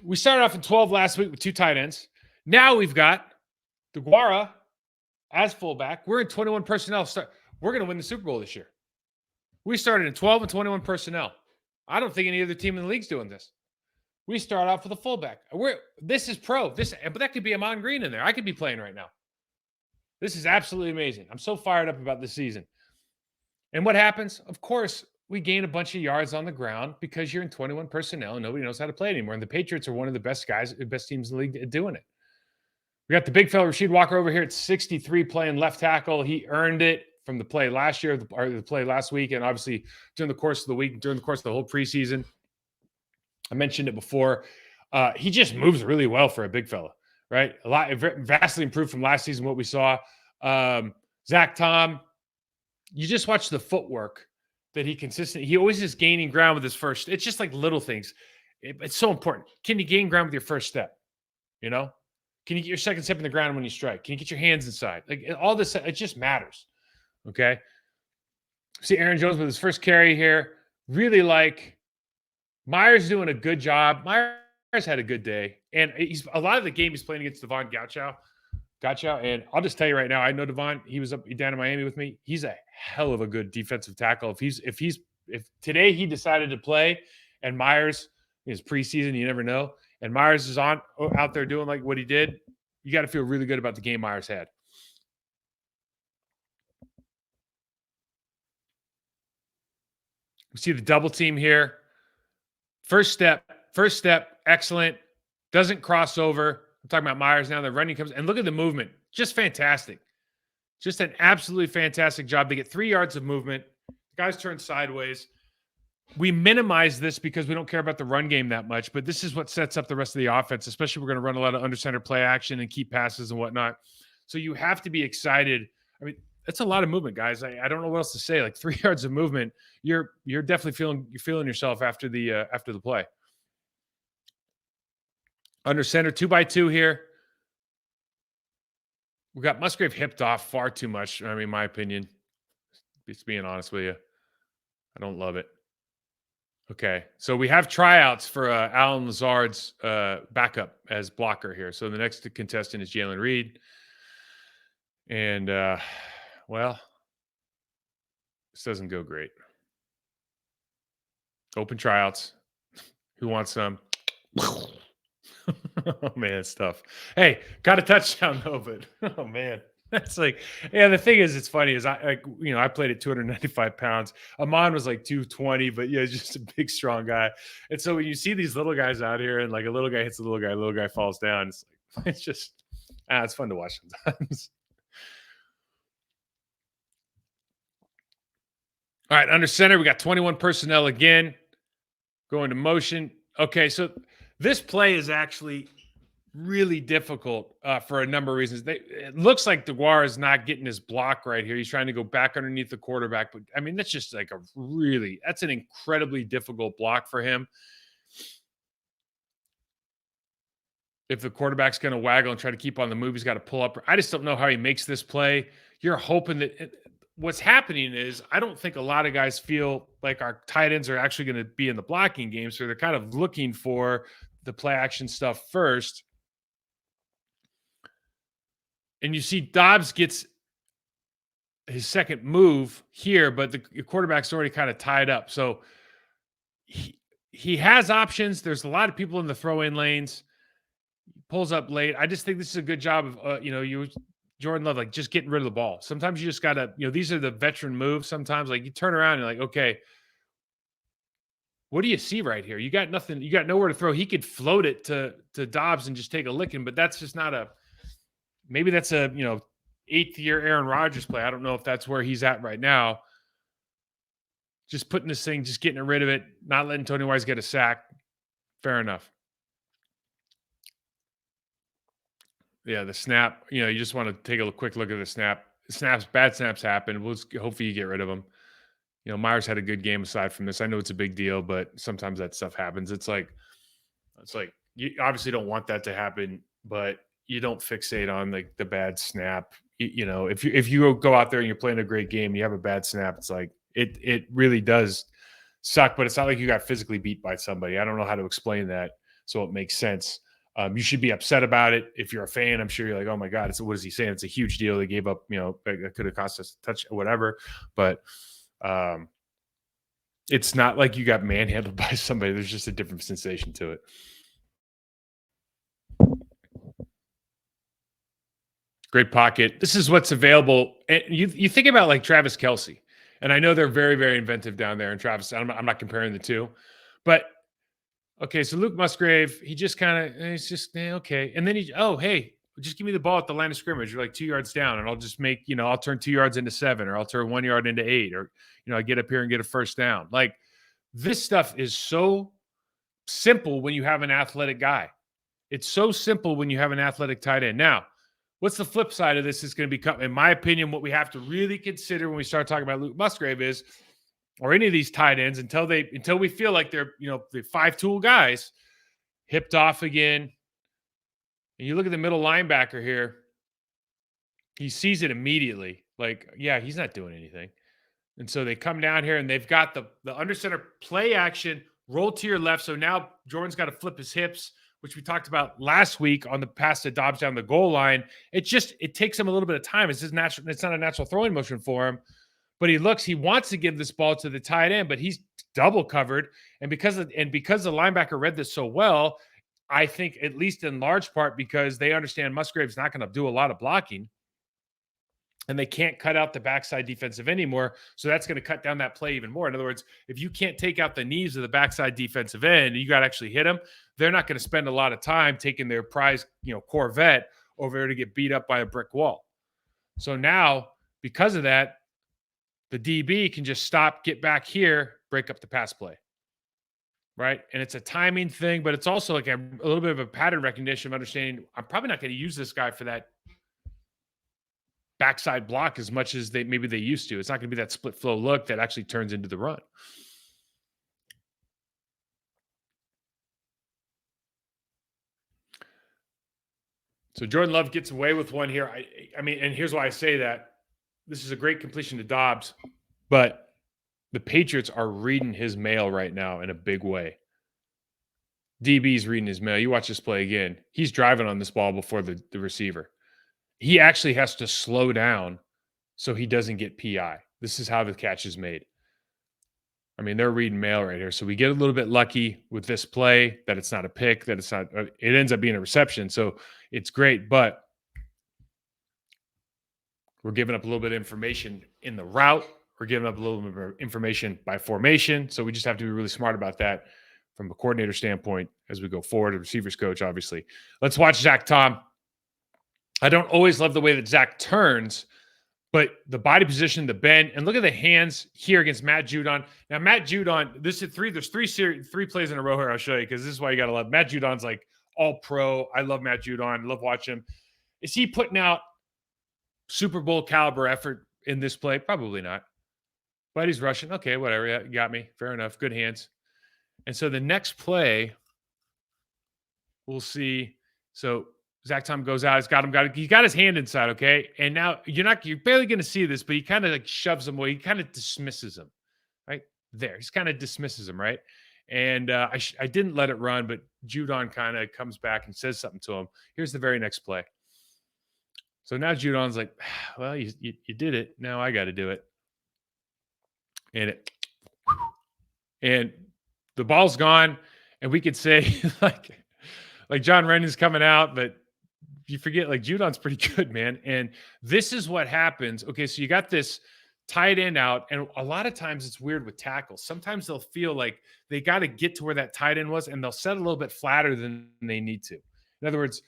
we started off in 12 last week with 2 tight ends. Now we've got DeGuara as fullback. We're in 21 personnel. We're going to win the Super Bowl this year. We started in 12 and 21 personnel. I don't think any other team in the league's doing this. We start off with a fullback. This is pro. But that could be Amon Green in there. I could be playing right now. This is absolutely amazing. I'm so fired up about this season. And what happens? Of course, we gain a bunch of yards on the ground because you're in 21 personnel and nobody knows how to play anymore. And the Patriots are one of the best teams in the league at doing it. We got the big fella Rasheed Walker over here at 63 playing left tackle. He earned it from the play last year, or the play last week, and obviously during the course of the week, during the course of the whole preseason. I mentioned it before. He just moves really well for a big fella, right? Vastly improved from last season, what we saw. Zach Tom, you just watch the footwork that he always is gaining ground with his first. It's just like little things. It's so important. Can you gain ground with your first step? You know? Can you get your second step in the ground when you strike? Can you get your hands inside? Like all this, it just matters. Okay. See Aaron Jones with his first carry here. Really like Myers doing a good job. Myers had a good day. And a lot of the game he's playing against Devon Gotchow. And I'll just tell you right now, I know Devon. He was down in Miami with me. He's a hell of a good defensive tackle. If today he decided to play and Myers is preseason, you never know. And Myers is out there doing like what he did, you got to feel really good about the game Myers had. We see the double team here. First step, excellent. Doesn't cross over. I'm talking about Myers now. The running comes, and look at the movement. Just fantastic. Just an absolutely fantastic job. They get 3 yards of movement. The guys turn sideways. We minimize this because we don't care about the run game that much, but this is what sets up the rest of the offense, especially we're going to run a lot of under center play action and keep passes and whatnot. So you have to be excited. I mean, that's a lot of movement, guys. I don't know what else to say. Like 3 yards of movement, you're definitely feeling yourself after the play. Under center, 2x2 here. We got Musgrave hipped off far too much. I mean, in my opinion, just being honest with you, I don't love it. Okay, so we have tryouts for Alan Lazard's backup as blocker here. So the next contestant is Jalen Reed. And, well, this doesn't go great. Open tryouts. Who wants some? Oh, man, it's tough. Hey, got a touchdown, though, but, oh, man. That's like, yeah, the thing is, it's funny is I played at 295 pounds. Amon was like 220, but yeah, just a big, strong guy. And so when you see these little guys out here and like a little guy hits a little guy falls down, it's just, it's fun to watch sometimes. All right, under center, we got 21 personnel again. Going to motion. Okay, so this play is actually really difficult for a number of reasons. It looks like DeGuara is not getting his block right here. He's trying to go back underneath the quarterback. But, I mean, that's just like that's an incredibly difficult block for him. If the quarterback's going to waggle and try to keep on the move, he's got to pull up. I just don't know how he makes this play. You're hoping that what's happening is I don't think a lot of guys feel like our tight ends are actually going to be in the blocking game. So they're kind of looking for the play action stuff first. And you see Dobbs gets his second move here, but the quarterback's already kind of tied up. So he has options. There's a lot of people in the throw-in lanes. He pulls up late. I just think this is a good job of, Jordan Love, like just getting rid of the ball. Sometimes you just got to, these are the veteran moves. Sometimes like you turn around and you're like, okay, what do you see right here? You got nothing. You got nowhere to throw. He could float it to Dobbs and just take a licking, but that's just not maybe that's a, 8th year Aaron Rodgers play. I don't know if that's where he's at right now. Just putting this thing, just getting rid of it, not letting Tony Wise get a sack. Fair enough. Yeah, the snap, you just want to take a quick look at the snap. Bad snaps happen. Hopefully you get rid of them. Myers had a good game aside from this. I know it's a big deal, but sometimes that stuff happens. It's like you obviously don't want that to happen, but you don't fixate on like the bad snap. If you go out there and you're playing a great game, and you have a bad snap, it's like it really does suck, but it's not like you got physically beat by somebody. I don't know how to explain that. So it makes sense. You should be upset about it. If you're a fan, I'm sure you're like, oh my God, what is he saying? It's a huge deal. They gave up, it could have cost us a touch, whatever. But it's not like you got manhandled by somebody. There's just a different sensation to it. Great pocket. This is what's available. And you think about like Travis Kelce, and I know they're very, very inventive down there in Travis. I'm not comparing the two, but okay. So Luke Musgrave, he just kind of, he's just okay. And then hey, just give me the ball at the line of scrimmage. You're like 2 yards down, and I'll just make, I'll turn 2 yards into 7, or I'll turn 1 yard into 8, or, I get up here and get a first down. Like this stuff is so simple when you have an athletic guy. It's so simple when you have an athletic tight end. Now, what's the flip side of this is going to become, in my opinion, what we have to really consider when we start talking about Luke Musgrave is, or any of these tight ends, until we feel like they're, the 5-tool guys, hipped off again. And you look at the middle linebacker here, he sees it immediately. Like, yeah, he's not doing anything. And so they come down here and they've got the under center play action, roll to your left. So now Jordan's got to flip his hips, which we talked about last week on the pass to Dobbs down the goal line. It takes him a little bit of time. It's not a natural throwing motion for him. But he wants to give this ball to the tight end, but he's double covered. And because the linebacker read this so well, I think at least in large part because they understand Musgrave's not going to do a lot of blocking, and they can't cut out the backside defensive anymore. So that's going to cut down that play even more. In other words, if you can't take out the knees of the backside defensive end, you got to actually hit them. They're not going to spend a lot of time taking their prize, Corvette over there to get beat up by a brick wall. So now, because of that, the DB can just stop, get back here, break up the pass play. Right. And it's a timing thing, but it's also like a little bit of a pattern recognition of understanding I'm probably not going to use this guy for that backside block as much as they used to. It's not going to be that split flow look that actually turns into the run. So Jordan Love gets away with one here. I mean, and here's why I say that. This is a great completion to Dobbs, but the Patriots are reading his mail right now in a big way. DB's reading his mail. You watch this play again. He's driving on this ball before the receiver. He actually has to slow down so he doesn't get PI. This is how the catch is made. I mean, they're reading mail right here. So we get a little bit lucky with this play that it's not a pick, that it ends up being a reception. So it's great, but we're giving up a little bit of information in the route. We're giving up a little bit of information by formation. So we just have to be really smart about that from a coordinator standpoint as we go forward. A receivers coach, obviously. Let's watch Zach Tom. I don't always love the way that Zach turns, but the body position, the bend, and look at the hands here against Matt Judon. Now, Matt Judon, there's three plays in a row here I'll show you because this is why you got to love. Matt Judon's like all pro. I love Matt Judon. I love watching him. Is he putting out Super Bowl caliber effort in this play? Probably not. But he's rushing. Okay, whatever. Yeah, you got me. Fair enough. Good hands. And so the next play, we'll see. So Zach Tom goes out. He got his hand inside, okay? And now you're barely going to see this, but he kind of like shoves him away. He kind of dismisses him, right? There. He's kind of dismisses him, right? And I didn't let it run, but Judon kind of comes back and says something to him. Here's the very next play. So now Judon's like, well, you did it. Now I got to do it. And the ball's gone. And we could say like John Rennan's coming out, but you forget like Judon's pretty good, man. And this is what happens. Okay, so you got this tight end out, and a lot of times it's weird with tackles. Sometimes they'll feel like they got to get to where that tight end was, and they'll set a little bit flatter than they need to. In other words,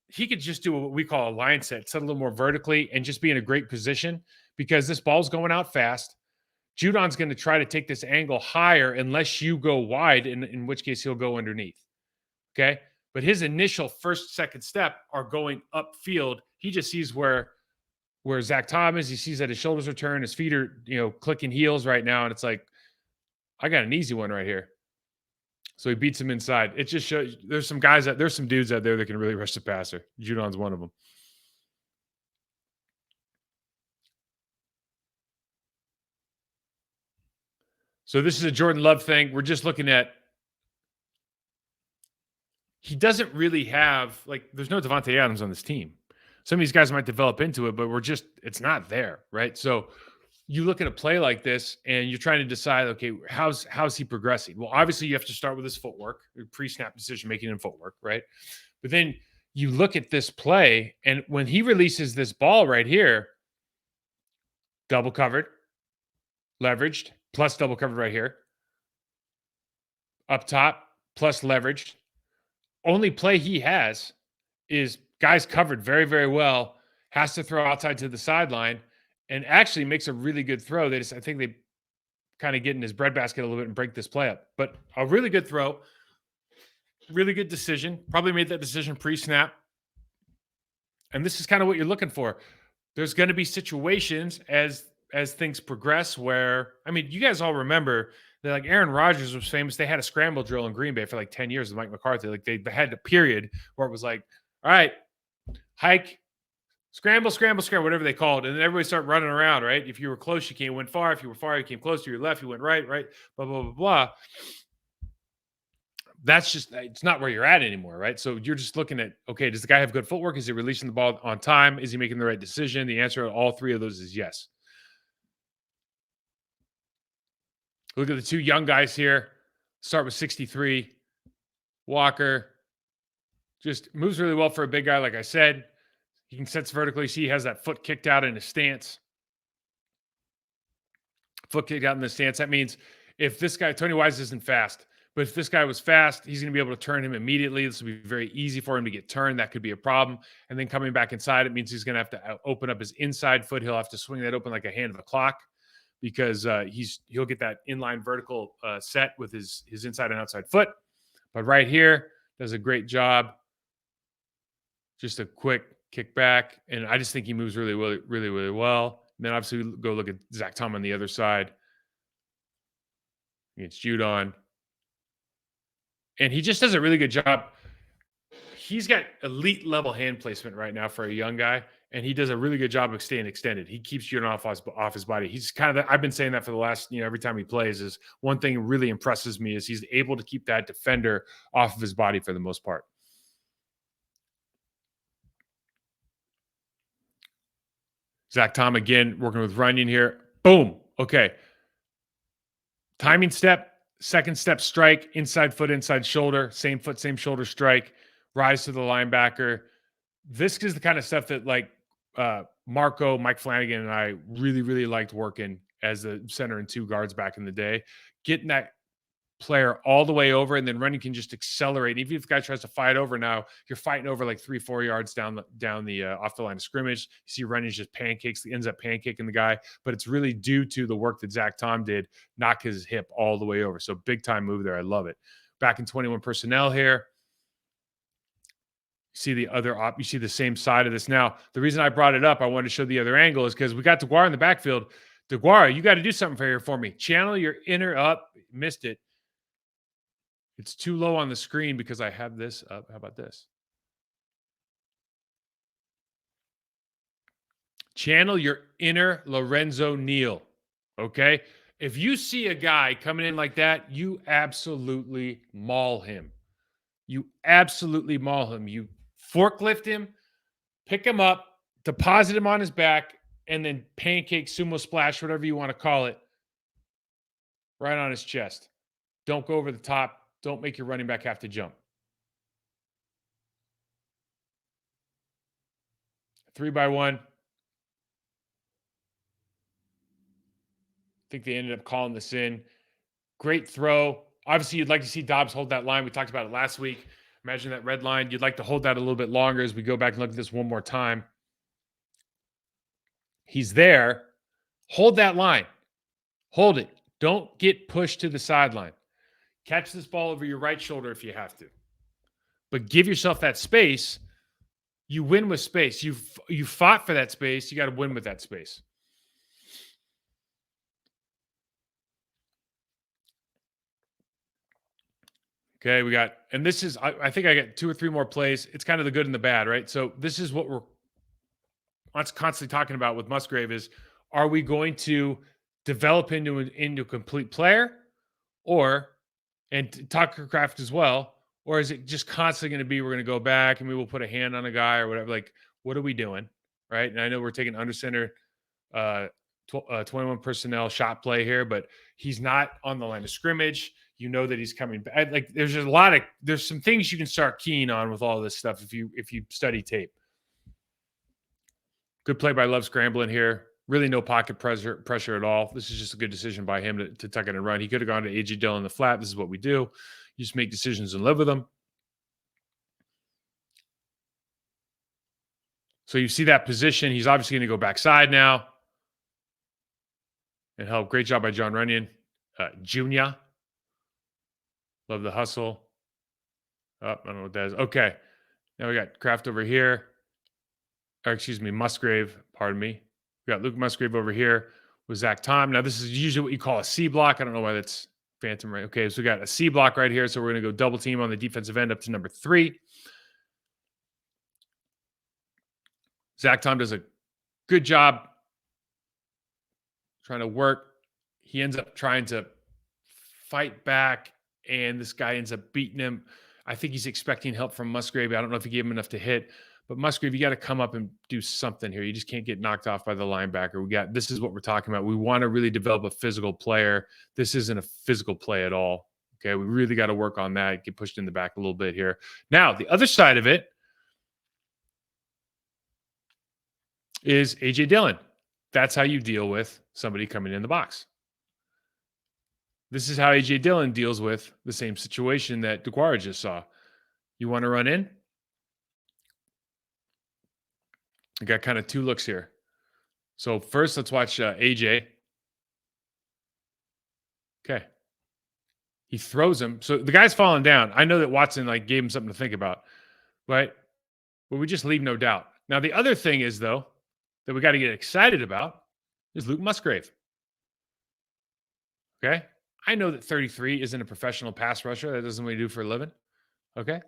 he could just do what we call a line set a little more vertically and just be in a great position because this ball's going out fast. Judon's going to try to take this angle higher unless you go wide, in which case he'll go underneath. Okay? But his initial first, second step are going upfield. He just sees where Zach Tom is. He sees that his shoulders are turned, his feet are, clicking heels right now. And it's like, I got an easy one right here. So he beats him inside. It just shows there's some dudes out there that can really rush the passer. Judon's one of them. So this is a Jordan Love thing. We're just looking at he doesn't really have, like, there's no Devontae Adams on this team. Some of these guys might develop into it, but it's not there, right? So you look at a play like this and you're trying to decide, okay, how's he progressing? Well, obviously you have to start with his footwork, pre-snap decision making and footwork, right? But then you look at this play, and when he releases this ball right here, double covered, leveraged, plus double covered right here, up top, plus leveraged. Only play he has is guys covered very, very well, has to throw outside to the sideline, and actually makes a really good throw. I think they kind of get in his breadbasket a little bit and break this play up. But a really good throw, really good decision. Probably made that decision pre-snap. And this is kind of what you're looking for. There's going to be situations as things progress where, I mean, you guys all remember that, like, Aaron Rodgers was famous. They had a scramble drill in Green Bay for like 10 years with Mike McCarthy. Like, they had a period where it was like, all right, hike, scramble, scramble, scramble, whatever they called. And then everybody started running around, right? If you were close, you went far. If you were far, you came close. To your left, you went right, blah, blah, blah, blah. That's just, it's not where you're at anymore, right? So you're just looking at, okay, does the guy have good footwork? Is he releasing the ball on time? Is he making the right decision? The answer to all three of those is yes. Look at the two young guys here. Start with 63. Walker just moves really well for a big guy, like I said. He can sense vertically. See, he has that foot kicked out in his stance. Foot kicked out in the stance. That means if this guy, Tony Wise, isn't fast, but if this guy was fast, he's going to be able to turn him immediately. This will be very easy for him to get turned. That could be a problem. And then coming back inside, it means he's going to have to open up his inside foot. He'll have to swing that open like a hand of a clock, because he'll get that inline vertical set with his inside and outside foot. But right here, does a great job. Just a quick kick back. And I just think he moves really, really, really, really well. And then obviously we go look at Zach Tom on the other side against Judon. And he just does a really good job. He's got elite level hand placement right now for a young guy, and he does a really good job of staying extended. He keeps Judon off his body. He's kind of, I've been saying that for the last, every time he plays, is one thing that really impresses me is he's able to keep that defender off of his body for the most part. Zach Tom again, working with Runyon here. Boom. Okay. Timing step, second step strike, inside foot, inside shoulder, same foot, same shoulder strike, rise to the linebacker. This is the kind of stuff that, like, Mike Flanagan and I really, really liked working as the center and two guards back in the day. Getting that player all the way over, and then Runyon can just accelerate. Even if the guy tries to fight over, now you're fighting over like 3-4 yards down the off the line of scrimmage. You see Runyon just ends up pancaking the guy, but it's really due to the work that Zach Tom did, knock his hip all the way over. So big time move there. I love it. Back in 21 personnel here. See the other you see the same side of this. Now, the reason I brought it up, I wanted to show the other angle, is because we got DeGuara in the backfield. DeGuara, you got to do something here for me. Channel your inner up. Missed it. It's too low on the screen because I have this up. How about this? Channel your inner Lorenzo Neal. Okay? If you see a guy coming in like that, you absolutely maul him. You absolutely maul him. You forklift him, pick him up, deposit him on his back, and then pancake, sumo splash, whatever you want to call it, right on his chest. Don't go over the top. Don't make your running back have to jump. 3-by-1. I think they ended up calling this in. Great throw. Obviously, you'd like to see Dobbs hold that line. We talked about it last week. Imagine that red line. You'd like to hold that a little bit longer as we go back and look at this one more time. He's there. Hold that line. Hold it. Don't get pushed to the sideline. Catch this ball over your right shoulder if you have to. But give yourself that space. You win with space. You fought for that space. You got to win with that space. Okay, we got, and this is, I think I got 2 or 3 more plays. It's kind of the good and the bad, right? So this is what we're constantly talking about with Musgrave is, are we going to develop into a complete player, and Tucker Craft as well, Or is it just constantly going to be, we're going to go back and we will put a hand on a guy or whatever? Like, what are we doing? Right. And I know we're taking under center, 21 personnel shot play here, but he's not on the line of scrimmage. You know that he's coming back. Like, there's just there's some things you can start keying on with all this stuff if you study tape. Good play by Love scrambling here. Really no pocket pressure at all. This is just a good decision by him to tuck it and run. He could have gone to A.J. Dillon in the flat. This is what we do. You just make decisions and live with them. So you see that position. He's obviously going to go backside now and help. Great job by John Runyon. Junior. Love the hustle. Oh, I don't know what that is. Okay. Now we got Kraft over here. Or excuse me, Musgrave. Pardon me. We got Luke Musgrave over here with Zach Tom. Now, this is usually what you call a C block. I don't know why that's phantom, right? Okay, so we got a C block right here. So we're going to go double team on the defensive end up to number 3. Zach Tom does a good job trying to work. He ends up trying to fight back, and this guy ends up beating him. I think he's expecting help from Musgrave. I don't know if he gave him enough to hit. But Musgrave, you got to come up and do something here. You just can't get knocked off by the linebacker. This is what we're talking about. We want to really develop a physical player. This isn't a physical play at all. Okay, we really got to work on that. Get pushed in the back a little bit here. Now, the other side of it is A.J. Dillon. That's how you deal with somebody coming in the box. This is how A.J. Dillon deals with the same situation that DeGuara just saw. You want to run in? I got kind of 2 looks here. So first, let's watch AJ. Okay. He throws him. So the guy's falling down. I know that Watson gave him something to think about, right? But we just leave no doubt. Now, the other thing is, though, that we got to get excited about is Luke Musgrave. Okay? I know that 33 isn't a professional pass rusher. That doesn't what we do for a living. Okay?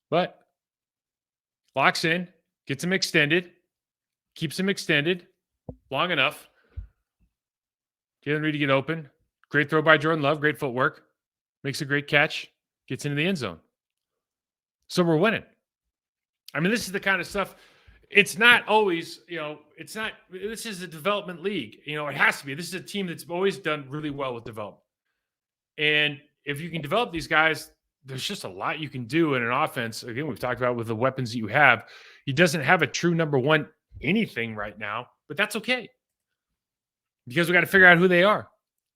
But locks in. Gets him extended, keeps him extended long enough. Jalen Reed to get open. Great throw by Jordan Love. Great footwork. Makes a great catch. Gets into the end zone. So we're winning. I mean, this is the kind of stuff. It's not always, this is a development league. It has to be. This is a team that's always done really well with development. And if you can develop these guys, there's just a lot you can do in an offense. Again, we've talked about with the weapons that you have. He doesn't have a true number 1 anything right now, but that's okay because we got to figure out who they are.